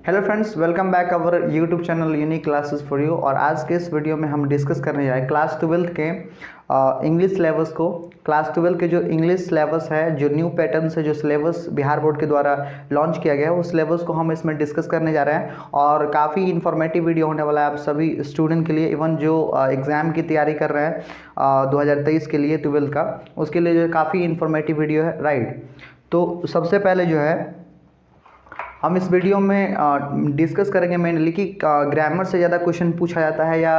Hello friends, welcome back our YouTube channel unique classes for you. और आज के इस वीडियो में हम डिस्कस करने जा रहे हैं क्लास 12 के इंग्लिश सिलेबस को। क्लास 12 के जो इंग्लिश सिलेबस है, जो न्यू पैटर्न से जो सिलेबस बिहार बोर्ड के द्वारा लॉन्च किया गया है, उस सिलेबस को हम इसमें डिस्कस करने जा रहे हैं। और काफ़ी इन्फॉर्मेटिव वीडियो होने वाला है आप सभी स्टूडेंट के लिए। इवन जो एग्ज़ाम की तैयारी कर रहे हैं 2023 के लिए 12 का, उसके लिए जो है काफ़ी इन्फॉर्मेटिव वीडियो है, राइट। तो सबसे पहले जो है हम इस वीडियो में डिस्कस करेंगे मेनली कि ग्रामर से ज़्यादा क्वेश्चन पूछा जाता है या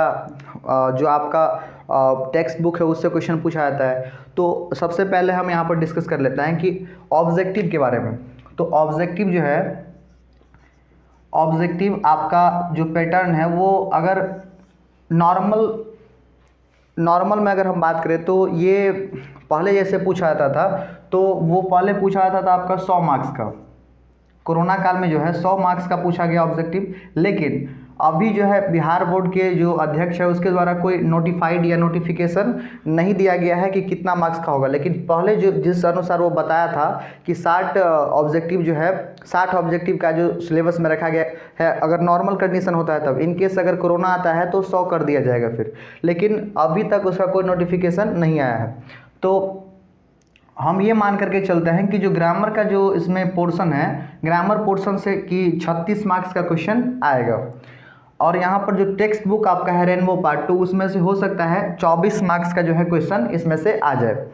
जो आपका टेक्स्ट बुक है उससे क्वेश्चन पूछा जाता है। तो सबसे पहले हम यहाँ पर डिस्कस कर लेते हैं कि ऑब्जेक्टिव के बारे में। तो ऑब्जेक्टिव जो है, ऑब्जेक्टिव आपका जो पैटर्न है वो अगर नॉर्मल में अगर हम बात करें तो ये पहले जैसे पूछा जाता था, तो वो पहले पूछा जाता था आपका 100 मार्क्स का। कोरोना काल में जो है 100 मार्क्स का पूछा गया ऑब्जेक्टिव। लेकिन अभी जो है बिहार बोर्ड के जो अध्यक्ष है उसके द्वारा कोई नोटिफाइड या नोटिफिकेशन नहीं दिया गया है कि कितना मार्क्स का होगा। लेकिन पहले जो जिस अनुसार वो बताया था कि 60 ऑब्जेक्टिव जो है, 60 ऑब्जेक्टिव का जो सिलेबस में रखा गया है, अगर नॉर्मल कंडीशन होता है तब, इन केस अगर कोरोना आता है तो 100 कर दिया जाएगा फिर। लेकिन अभी तक उसका कोई नोटिफिकेशन नहीं आया है। तो हम ये मान करके चलते हैं कि जो ग्रामर का जो इसमें पोर्शन है, ग्रामर पोर्शन से कि 36 मार्क्स का क्वेश्चन आएगा। और यहाँ पर जो टेक्स्ट बुक आपका है रेनबो पार्ट 2, उसमें से हो सकता है 24 मार्क्स का जो है क्वेश्चन इसमें से आ जाए।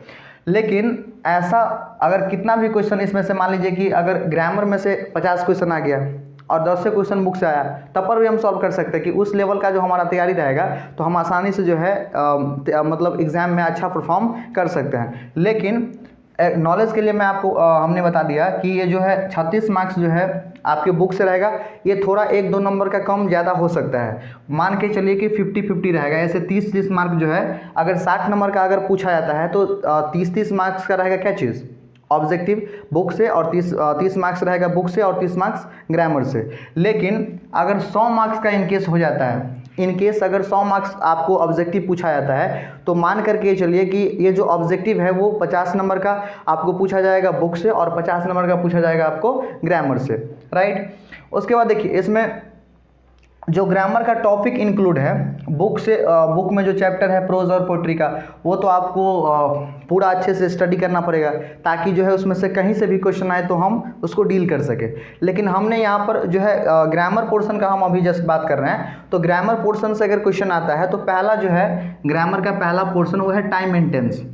लेकिन ऐसा अगर कितना भी क्वेश्चन इसमें से, मान लीजिए कि अगर ग्रामर में से 50 क्वेश्चन आ गया और 10 से क्वेश्चन बुक से आया, तब पर भी हम सॉल्व कर सकते हैं कि उस लेवल का जो हमारा तैयारी रहेगा तो हम आसानी से जो है मतलब एग्ज़ाम में अच्छा परफॉर्म कर सकते हैं। लेकिन नॉलेज के लिए मैं आपको हमने बता दिया कि ये जो है 36 मार्क्स जो है आपके बुक से रहेगा, ये थोड़ा 1-2 नंबर का कम ज़्यादा हो सकता है। मान के चलिए कि 50-50 रहेगा। ऐसे 30-30 मार्क जो है, अगर 60 नंबर का अगर पूछा जाता है तो 30-30 मार्क्स का रहेगा क्या चीज़, ऑब्जेक्टिव बुक से, और 30 मार्क्स रहेगा बुक से और 30 मार्क्स ग्रामर से। लेकिन अगर 100 मार्क्स का इनकेस हो जाता है, इनकेस अगर 100 मार्क्स आपको ऑब्जेक्टिव पूछा जाता है, तो मान करके चलिए कि ये जो ऑब्जेक्टिव है वो 50 नंबर का आपको पूछा जाएगा बुक से और 50 नंबर का पूछा जाएगा आपको ग्रामर से, राइट। उसके बाद देखिए इसमें जो ग्रामर का टॉपिक इंक्लूड है बुक से, बुक में जो चैप्टर है प्रोज और पोइट्री का, वो तो आपको पूरा अच्छे से स्टडी करना पड़ेगा ताकि जो है उसमें से कहीं से भी क्वेश्चन आए तो हम उसको डील कर सके। लेकिन हमने यहाँ पर जो है ग्रामर पोर्शन का हम अभी जस्ट बात कर रहे हैं। तो ग्रामर पोर्शन से अगर क्वेश्चन आता है तो पहला जो है ग्रामर का पहला पोर्शन वो है time and tense.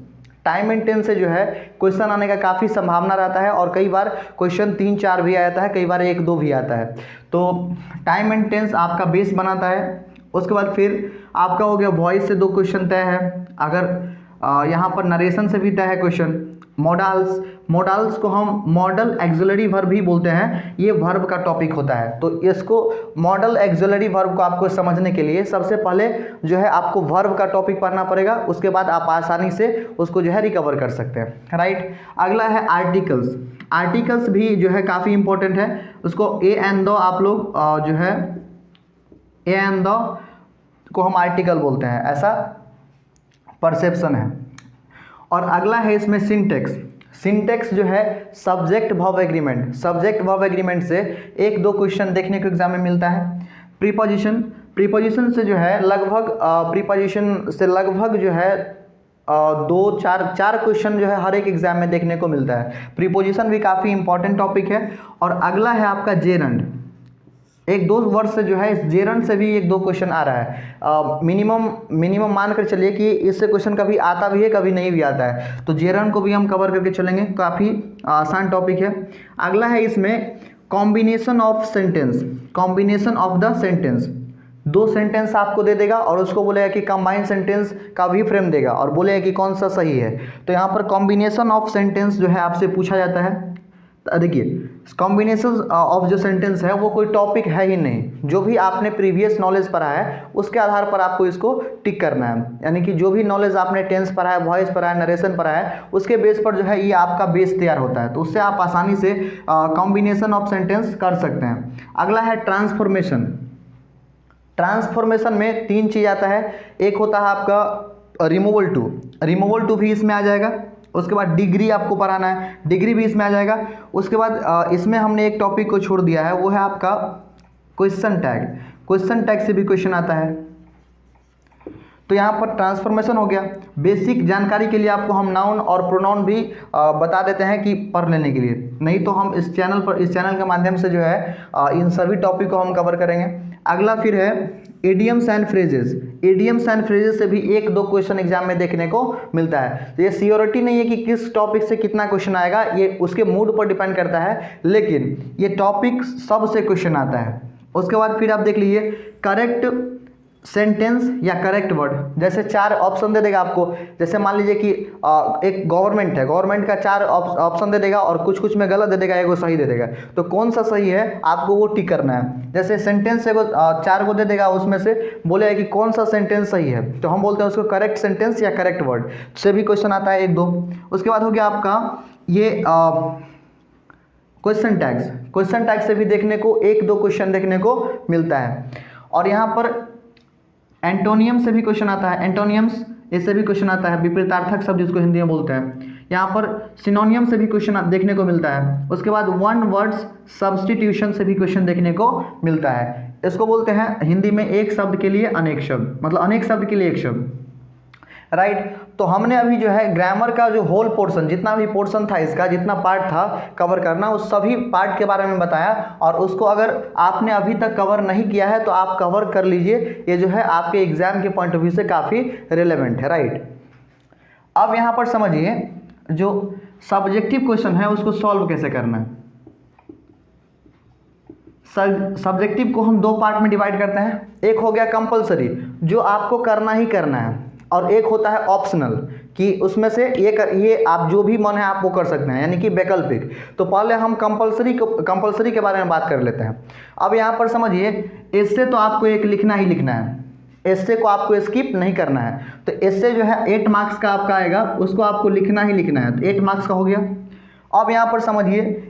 Time and tense से जो है क्वेश्चन आने का काफ़ी संभावना रहता है और कई बार क्वेश्चन 3-4 भी आता है, कई बार 1-2 भी आता है। तो टाइम एंड टेंस आपका बेस बनाता है। उसके बाद फिर आपका हो गया वॉइस से 2 क्वेश्चन तय है। अगर यहाँ पर नरेशन से भी तय है क्वेश्चन। मॉडल्स को हम मॉडल एक्सिलरी वर्ब भी बोलते हैं, ये वर्ब का टॉपिक होता है। तो इसको मॉडल एक्सिलरी वर्ब को आपको समझने के लिए सबसे पहले जो है आपको वर्ब का टॉपिक पढ़ना पड़ेगा, उसके बाद आप आसानी से उसको जो है रिकवर कर सकते हैं, राइट। अगला है आर्टिकल्स। आर्टिकल्स भी जो है काफ़ी इंपॉर्टेंट है। उसको ए एंड द आप लोग जो है ए एंड द को हम आर्टिकल बोलते हैं, ऐसा परसेप्शन है। और अगला है इसमें सिंटेक्स। सिंटेक्स जो है subject verb agreement. Subject verb agreement से 1-2 क्वेश्चन देखने को एग्जाम में मिलता है। प्रीपोजिशन से जो है लगभग प्रीपोजिशन से लगभग जो है 2-4 क्वेश्चन जो है हर एक एग्जाम में देखने को मिलता है। प्रीपोजिशन भी काफ़ी इंपॉर्टेंट टॉपिक है। और अगला है आपका जेरंड। 1-2 वर्ड से जो है इस जेरंड से भी 1-2 क्वेश्चन आ रहा है। मिनिमम मान कर चलिए कि इससे क्वेश्चन कभी आता भी है, कभी नहीं भी आता है। तो जेरंड को भी हम कवर करके चलेंगे, काफ़ी आसान टॉपिक है। अगला है इसमें combination of sentence. Combination of the sentence, 2 sentence आपको दे देगा और उसको बोलेगा कि कंबाइंड सेंटेंस का भी फ्रेम देगा और बोलेगा कि कौन सा सही है। तो यहाँ पर कॉम्बिनेशन ऑफ सेंटेंस जो है आपसे पूछा जाता है। देखिए कॉम्बिनेशन ऑफ जो सेंटेंस है वो कोई टॉपिक है ही नहीं, जो भी आपने प्रीवियस नॉलेज पढ़ा है उसके आधार पर आपको इसको टिक करना है। यानी कि जो भी नॉलेज आपने टेंस पढ़ा है, वॉइस पढ़ा है, नरेशन पढ़ा है, उसके बेस पर जो है ये आपका बेस तैयार होता है। तो उससे आप आसानी से कॉम्बिनेशन ऑफ सेंटेंस कर सकते हैं। अगला है ट्रांसफॉर्मेशन। ट्रांसफॉर्मेशन में 3 चीज़ आता है। एक होता है आपका रिमूवल टू भी इसमें आ जाएगा। उसके बाद डिग्री आपको पढ़ाना है, डिग्री भी इसमें आ जाएगा। उसके बाद इसमें हमने एक टॉपिक को छोड़ दिया है, वो है आपका क्वेश्चन टैग से भी क्वेश्चन आता है। तो यहाँ पर ट्रांसफॉर्मेशन हो गया। बेसिक जानकारी के लिए आपको हम नाउन और प्रोनाउन भी बता देते हैं कि पढ़ लेने के लिए, नहीं तो हम इस चैनल के माध्यम से जो है इन सभी टॉपिक को हम कवर करेंगे। अगला फिर है idioms and phrases. Idioms and phrases से भी 1-2 क्वेश्चन एग्जाम में देखने को मिलता है। तो ये सियोरिटी नहीं है कि किस टॉपिक से कितना क्वेश्चन आएगा, ये उसके मूड पर डिपेंड करता है, लेकिन ये टॉपिक सबसे क्वेश्चन आता है। उसके बाद फिर आप देख लीजिए करेक्ट सेंटेंस या करेक्ट वर्ड, जैसे 4 ऑप्शन दे देगा आपको। जैसे मान लीजिए कि एक गवर्नमेंट है, गवर्नमेंट का 4 ऑप्शन दे देगा और कुछ में गलत दे देगा, एगो सही दे देगा। तो कौन सा सही है आपको वो टिक करना है। जैसे सेंटेंस एगो 4 को दे देगा, उसमें से बोलेगा कि कौन सा सेंटेंस सही है, तो हम बोलते हैं उसको करेक्ट सेंटेंस या करेक्ट वर्ड से भी क्वेश्चन आता है 1-2। उसके बाद हो गया आपका ये क्वेश्चन टैग से भी देखने को 1-2 क्वेश्चन देखने को मिलता है। और यहाँ पर एंटोनियम से भी क्वेश्चन आता है। एंटोनियम्स इससे भी क्वेश्चन आता है, विपरीतार्थक शब्द जिसको हिंदी में बोलते हैं। यहाँ पर सिनोनियम से भी क्वेश्चन देखने को मिलता है। उसके बाद वन वर्ड्स सब्स्टिट्यूशन से भी क्वेश्चन देखने को मिलता है। इसको बोलते हैं हिंदी में एक शब्द के लिए अनेक शब्द, मतलब अनेक शब्द के लिए एक शब्द, राइट। तो हमने अभी जो है ग्रामर का जो होल पोर्शन, जितना भी पोर्शन था इसका, जितना पार्ट था कवर करना, उस सभी पार्ट के बारे में बताया। और उसको अगर आपने अभी तक कवर नहीं किया है तो आप कवर कर लीजिए, ये जो है आपके एग्जाम के पॉइंट ऑफ व्यू से काफ़ी रिलेवेंट है, राइट। अब यहाँ पर समझिए जो सब्जेक्टिव क्वेश्चन है उसको सॉल्व कैसे करना है। सब्जेक्टिव को हम 2 पार्ट में डिवाइड करते हैं। एक हो गया कंपलसरी, जो आपको करना ही करना है, और एक होता है ऑप्शनल, कि उसमें से ये आप जो भी मन है आप वो कर सकते हैं, यानी कि वैकल्पिक। तो पहले हम कंपलसरी के बारे में बात कर लेते हैं। अब यहाँ पर समझिए, इससे तो आपको एक लिखना ही लिखना है, एस्से को आपको स्किप नहीं करना है। तो एस्से जो है 8 मार्क्स का आपका आएगा, उसको आपको लिखना ही लिखना है, तो 8 मार्क्स का हो गया। अब यहाँ पर समझिए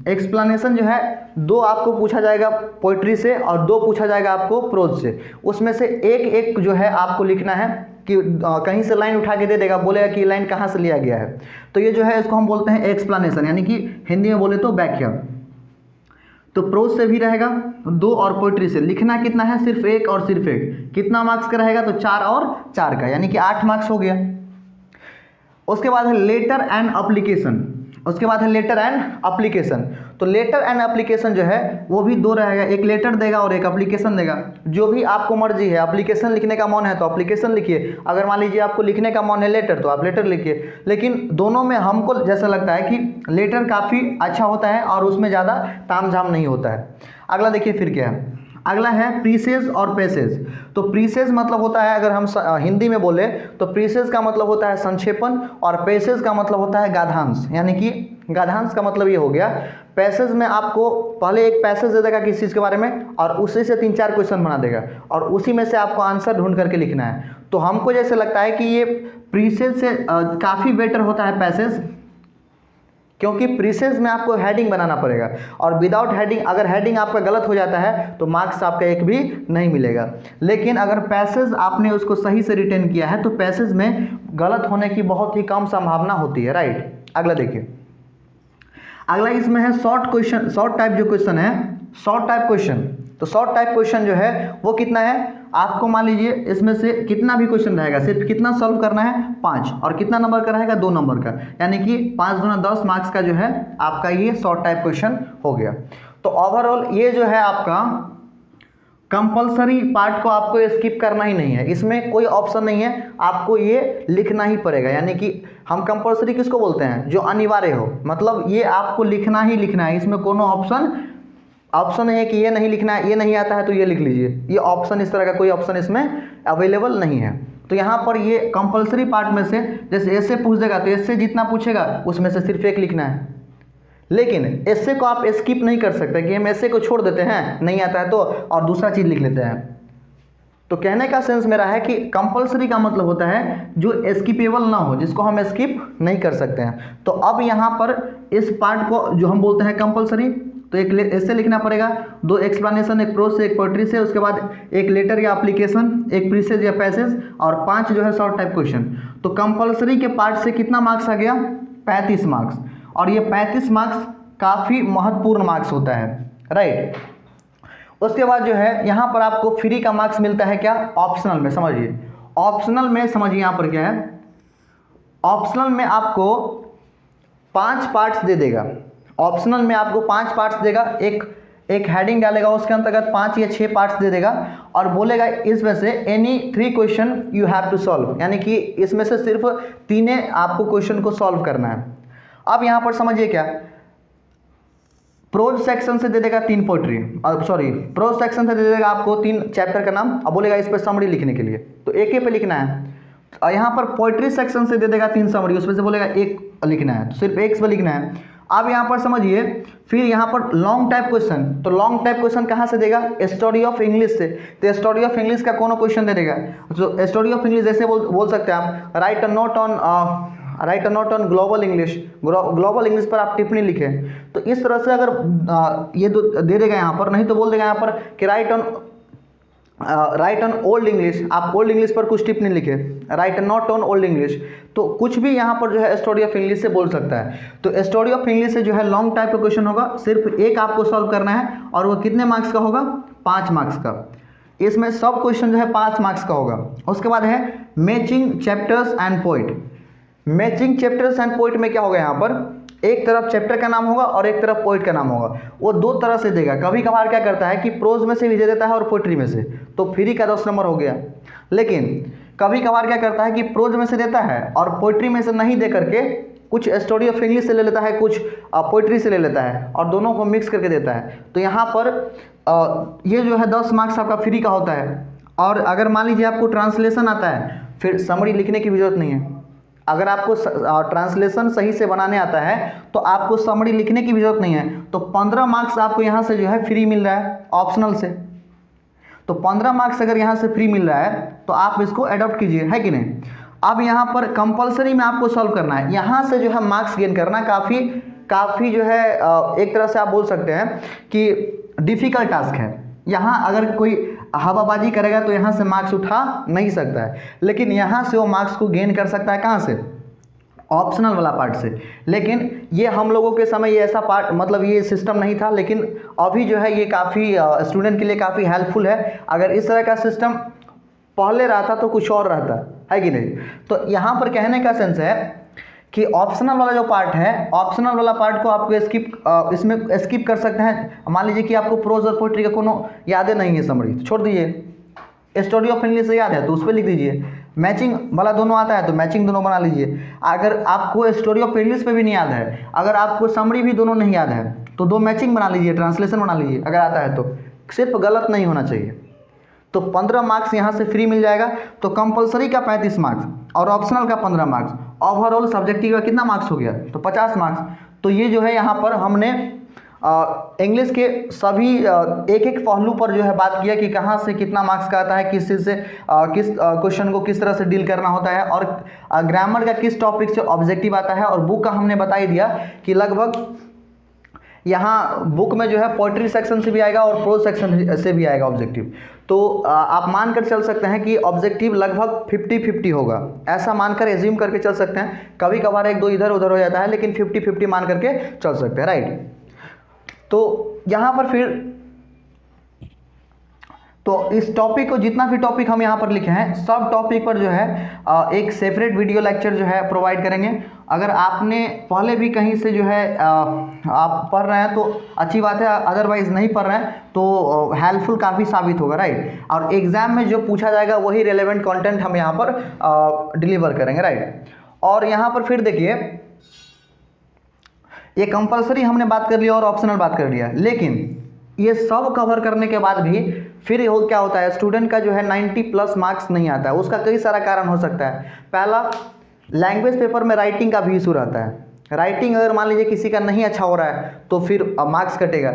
एक्सप्लेनेशन जो है 2 आपको पूछा जाएगा पोइट्री से और 2 पूछा जाएगा आपको प्रोज से। उसमें से एक जो है आपको लिखना है, कि कहीं से लाइन उठा के दे देगा, बोलेगा कि लाइन कहाँ से लिया गया है। तो ये जो है इसको हम बोलते हैं एक्सप्लेनेशन, यानी कि हिंदी में बोले तो व्याख्या। तो प्रोज से भी रहेगा 2 और पोइट्री से। लिखना कितना है, सिर्फ 1 और सिर्फ 1। कितना मार्क्स का रहेगा, तो 4 और 4 का, यानी कि 8 मार्क्स हो गया। उसके बाद है लेटर एंड एप्लीकेशन। तो लेटर एंड एप्लीकेशन जो है वो भी 2 रहेगा, एक लेटर देगा और एक एप्लीकेशन देगा। जो भी आपको मर्जी है, एप्लीकेशन लिखने का मन है तो एप्लीकेशन लिखिए, अगर मान लीजिए आपको लिखने का मन है लेटर तो आप लेटर लिखिए। लेकिन दोनों में हमको जैसा लगता है कि लेटर काफ़ी अच्छा होता है और उसमें ज़्यादा तामझाम नहीं होता है। अगला देखिए फिर क्या है, अगला है प्रीसेज और पैसेज। तो प्रीसेज मतलब होता है, अगर हम हिंदी में बोले तो प्रीसेज का मतलब होता है संक्षेपण, और पैसेज का मतलब होता है गाधांश। यानी कि गाधांश का मतलब ये हो गया, पैसेज में आपको पहले एक पैसेज दे देगा किसी चीज़ के बारे में, और उसी से 3-4 क्वेश्चन बना देगा, और उसी में से आपको आंसर ढूंढ करके लिखना है। तो हमको जैसे लगता है कि ये प्रीसेज से काफ़ी बेटर होता है पैसेज, क्योंकि प्रीसेज में आपको हेडिंग बनाना पड़ेगा, और विदाउट हेडिंग, अगर हेडिंग आपका गलत हो जाता है तो मार्क्स आपका एक भी नहीं मिलेगा। लेकिन अगर पैसेज आपने उसको सही से रिटेन किया है तो पैसेज में गलत होने की बहुत ही कम संभावना होती है, राइट। अगला देखिए, अगला इसमें है शॉर्ट टाइप जो क्वेश्चन है, शॉर्ट टाइप क्वेश्चन। तो शॉर्ट टाइप क्वेश्चन जो है वो कितना है, आपको मान लीजिए इसमें से कितना भी क्वेश्चन रहेगा, सिर्फ कितना सॉल्व करना है, 5, और कितना नंबर का रहेगा, 2 नंबर का, यानी कि 5 गुना 10 मार्क्स का जो है आपका ये शॉर्ट टाइप क्वेश्चन हो गया। तो ओवरऑल ये जो है आपका कंपलसरी पार्ट को आपको स्किप करना ही नहीं है, इसमें कोई ऑप्शन नहीं है, आपको ये लिखना ही पड़ेगा। यानी कि हम कंपलसरी किसको बोलते हैं, जो अनिवार्य हो, मतलब ये आपको लिखना ही लिखना है, इसमें कोनो ऑप्शन है कि ये नहीं लिखना है, ये नहीं आता है तो ये लिख लीजिए, ये ऑप्शन, इस तरह का कोई ऑप्शन इसमें अवेलेबल नहीं है। तो यहाँ पर ये कंपलसरी पार्ट में से जैसे एस्से पूछ देगा तो एस्से जितना पूछेगा उसमें से सिर्फ 1 लिखना है। लेकिन एस्से को आप स्किप नहीं कर सकते कि हम एस्से को छोड़ देते हैं, नहीं आता है तो, और दूसरा चीज़ लिख लेते हैं। तो कहने का सेंस मेरा है कि कंपलसरी का मतलब होता है जो स्किपेबल ना हो, जिसको हम स्किप नहीं कर सकते हैं। तो अब यहाँ पर इस पार्ट को जो हम बोलते हैं कंपलसरी, तो एक ऐसे लिखना पड़ेगा, 2 एक्सप्लेनेशन, एक प्रोज से, एक पोइट्री से, उसके बाद एक लेटर या एप्लीकेशन, एक प्रीसेज या पैसेज, और 5 जो है शॉर्ट टाइप क्वेश्चन। तो कंपलसरी के पार्ट से कितना मार्क्स आ गया, 35 मार्क्स। और ये 35 मार्क्स काफ़ी महत्वपूर्ण मार्क्स होता है, राइट। उसके बाद जो है यहाँ पर आपको फ्री का मार्क्स मिलता है क्या, ऑप्शनल में। समझिए ऑप्शनल में, समझिए यहाँ पर क्या है, ऑप्शनल में आपको 5 पार्ट्स दे देगा। ऑप्शनल में आपको 5 पार्ट्स देगा, एक हेडिंग डालेगा, उसके अंतर्गत 5 या 6 पार्ट्स दे देगा और बोलेगा इसमें से any 3 question you have to solve, यानी कि इसमें से सिर्फ 3 आपको क्वेश्चन को सॉल्व करना है। अब यहाँ पर समझिए क्या, प्रोज सेक्शन से दे देगा 3 पोइट्री, प्रोज सेक्शन से दे देगा आपको 3 चैप्टर का नाम, अब बोलेगा इस पर समरी लिखने के लिए, तो एक पे लिखना है। और यहाँ पर पोइट्री सेक्शन से दे देगा 3 समरी, उसमें से बोलेगा एक लिखना है, तो सिर्फ एक पे लिखना है। अब यहाँ पर समझिए, फिर यहाँ पर लॉन्ग टाइप क्वेश्चन, तो लॉन्ग टाइप क्वेश्चन कहाँ से देगा, स्टडी ऑफ इंग्लिश से। तो स्टडी ऑफ इंग्लिश का कौन क्वेश्चन दे देगा, तो स्टडी ऑफ इंग्लिश जैसे बोल सकते हैं आप, right a note on global English, global English पर आप टिप्पणी लिखें। तो इस तरह से अगर ये दे देगा यहाँ पर, नहीं तो बोल देगा यहाँ पर कि राइट ऑन ओल्ड इंग्लिश, आप ओल्ड इंग्लिश पर कुछ टिप्पणी लिखे, right not on old English, तो कुछ भी यहाँ पर जो है स्टडी ऑफ इंग्लिश से बोल सकता है। तो स्टडी ऑफ इंग्लिश से जो है लॉन्ग टाइप का क्वेश्चन होगा, सिर्फ एक आपको सॉल्व करना है और वो कितने मार्क्स का होगा, 5 मार्क्स का। इसमें सब क्वेश्चन जो है 5 मार्क्स का होगा। उसके बाद है matching chapters and point. Matching chapters and point में क्या होगा, यहाँ पर एक तरफ चैप्टर का नाम होगा और एक तरफ पोइट का नाम होगा, वो 2 तरह से देगा। कभी कभार क्या करता है कि प्रोज में से भी दे देता है और पोइट्री में से, तो फ्री का 10 नंबर हो गया। लेकिन कभी कभार क्या करता है कि प्रोज में से देता है और पोइट्री में से नहीं दे करके कुछ स्टडी ऑफ इंग्लिश से ले लेता है, कुछ पोइट्री से ले लेता है और दोनों को मिक्स करके देता है। तो यहाँ पर ये जो है 10 मार्क्स आपका फ्री का होता है। और अगर मान लीजिए आपको ट्रांसलेशन आता है, फिर समरी लिखने की भी जरूरत नहीं है। अगर आपको ट्रांसलेशन सही से बनाने आता है तो आपको समरी लिखने की भी जरूरत नहीं है। तो 15 मार्क्स आपको यहाँ से जो है फ्री मिल रहा है ऑप्शनल से। तो 15 मार्क्स अगर यहाँ से फ्री मिल रहा है तो आप इसको एडॉप्ट कीजिए, है कि नहीं। अब यहाँ पर कंपलसरी में आपको सॉल्व करना है, यहाँ से जो है मार्क्स गेन करना काफ़ी जो है एक तरह से आप बोल सकते हैं कि डिफ़िकल्ट टास्क है। यहाँ अगर कोई हवाबाजी करेगा तो यहाँ से मार्क्स उठा नहीं सकता है, लेकिन यहाँ से वो मार्क्स को गेन कर सकता है। कहाँ से, ऑप्शनल वाला पार्ट से। लेकिन ये हम लोगों के समय ये ऐसा पार्ट, मतलब ये सिस्टम नहीं था, लेकिन अभी जो है ये काफ़ी स्टूडेंट के लिए काफ़ी हेल्पफुल है। अगर इस तरह का सिस्टम पहले रहा था तो कुछ और रहता है कि नहीं। तो यहाँ पर कहने का सेंस है कि ऑप्शनल वाला जो पार्ट है, ऑप्शनल वाला पार्ट को आपको इसमें स्किप कर सकते हैं। मान लीजिए कि आपको प्रोज और पोइट्री का कोनो यादें नहीं है समरी, तो छोड़ दीजिए। स्टडी ऑफ इंग्लिश से याद है तो उस पर लिख दीजिए। मैचिंग वाला दोनों आता है तो मैचिंग दोनों बना लीजिए। अगर आपको स्टडी ऑफ इंग्लिश पे भी नहीं याद है, अगर आपको समरी भी दोनों नहीं याद है, तो 2 मैचिंग बना लीजिए, ट्रांसलेशन बना लीजिए अगर आता है तो। सिर्फ गलत नहीं होना चाहिए। तो 15 मार्क्स यहाँ से फ्री मिल जाएगा। तो कंपलसरी का 35 मार्क्स और ऑप्शनल का 15 मार्क्स, ओवरऑल सब्जेक्टिव का कितना मार्क्स हो गया, तो 50 मार्क्स। तो ये जो है यहाँ पर हमने इंग्लिश के सभी एक एक पहलू पर जो है बात किया कि कहाँ से कितना मार्क्स का आता है, किस चीज़ से किस क्वेश्चन को किस तरह से डील करना होता है, और ग्रामर का किस टॉपिक से ऑब्जेक्टिव आता है। और बुक का हमने बता ही दिया कि लगभग यहाँ बुक में जो है पोइट्री सेक्शन से भी आएगा और प्रोज सेक्शन से भी आएगा ऑब्जेक्टिव। तो आप मानकर चल सकते हैं कि ऑब्जेक्टिव लगभग 50-50 होगा, ऐसा मानकर एज्यूम करके चल सकते हैं। कभी कभार 1-2 इधर उधर हो जाता है, लेकिन 50-50 मान करके चल सकते हैं, राइट। तो यहाँ पर फिर तो इस टॉपिक को, जितना भी टॉपिक हम यहाँ पर लिखे हैं, सब टॉपिक पर जो है एक सेपरेट वीडियो लेक्चर जो है प्रोवाइड करेंगे। अगर आपने पहले भी कहीं से जो है आप पढ़ रहे हैं तो अच्छी बात है, अदरवाइज़ नहीं पढ़ रहे हैं तो हेल्पफुल काफ़ी साबित होगा, राइट। और एग्ज़ाम में जो पूछा जाएगा वही रेलेवेंट कंटेंट हम यहाँ पर डिलीवर करेंगे, राइट। और यहाँ पर फिर देखिए, ये कंपलसरी हमने बात कर लिया और ऑप्शनल बात कर लिया, लेकिन ये सब कवर करने के बाद भी फिर क्या होता है, स्टूडेंट का जो है 90+ मार्क्स नहीं आता है। उसका कई सारा कारण हो सकता है। पहला, लैंग्वेज पेपर में राइटिंग का भी इशू रहता है। राइटिंग अगर मान लीजिए किसी का नहीं अच्छा हो रहा है तो फिर मार्क्स कटेगा,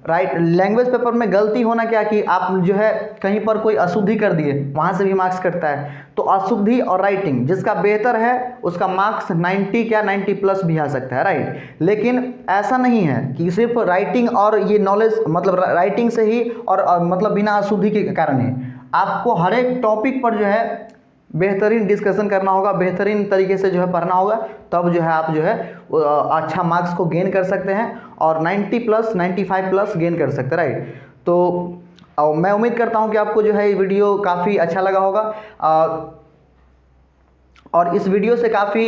राइट। लैंग्वेज पेपर में गलती होना क्या कि आप जो है कहीं पर कोई अशुद्धि कर दिए, वहाँ से भी मार्क्स कटता है। तो अशुद्धि और राइटिंग जिसका बेहतर है उसका मार्क्स 90 क्या 90+ भी आ सकता है, राइट। लेकिन ऐसा नहीं है कि सिर्फ राइटिंग और ये नॉलेज, मतलब राइटिंग से ही और मतलब बिना अशुद्धि के कारण ही। आपको हर एक टॉपिक पर जो है बेहतरीन डिस्कशन करना होगा, बेहतरीन तरीके से जो है पढ़ना होगा, तब जो है आप जो है अच्छा मार्क्स को गेन कर सकते हैं और 90+, 95+ गेन कर सकते हैं, राइट। तो और मैं उम्मीद करता हूँ कि आपको जो है ये वीडियो काफ़ी अच्छा लगा होगा और इस वीडियो से काफ़ी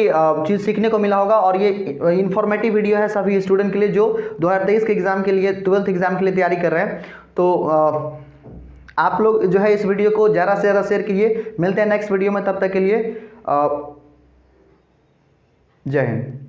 चीज़ सीखने को मिला होगा। और ये इन्फॉर्मेटिव वीडियो है सभी स्टूडेंट के लिए जो 2023 के एग्ज़ाम के लिए, 12th एग्ज़ाम के लिए तैयारी कर रहे हैं। तो आप लोग जो है इस वीडियो को ज़्यादा से ज़्यादा शेयर कीजिए। मिलते हैं नेक्स्ट वीडियो में, तब तक के लिए जय हिंद।